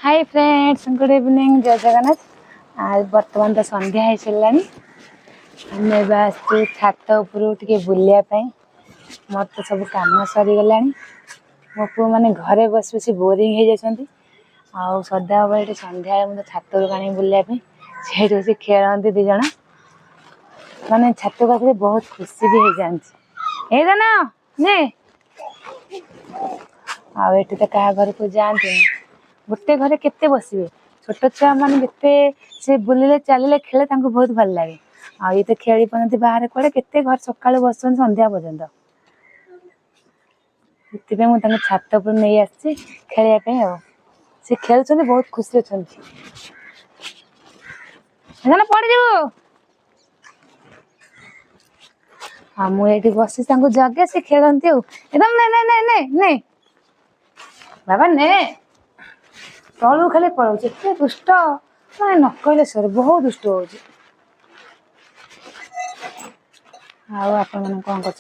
Hi friends, good evening, जय जगन्नाथ। आज बर्तमान तो संध्या हो सारा आम आस छात उपरू टे बुलायापी। मोर तो सब कम सरीगला। मो पु मैंने घरे बस बस बोरिंग हो जाती। आउ सदा बेले संध्या मुझे छात आनी बुलायापी से बस खेलती दिज माने छात को बहुत खुशी भी हो जाती ना ने आउ तो क्या घर को जाती गोटे घरे केते बसबे छोट छुआ मैंने जिते से बुलिले चलिले खेले बहुत भल लगे। आ ये तो खेली पाते बाहर कड़े केते घर सका बस संध्या पर्यंत से मुझे छात पर नहीं आसी खेलने से खेल बहुत खुशी अच्छा पड़ जाऊ। हाँ मुझे बस जगे से खेलती एकदम ने ने ने ने बाबा ने तलू खाली पड़े एत दुष्ट मैं न कहले सर बहुत दुष्ट हो। आप कौन कर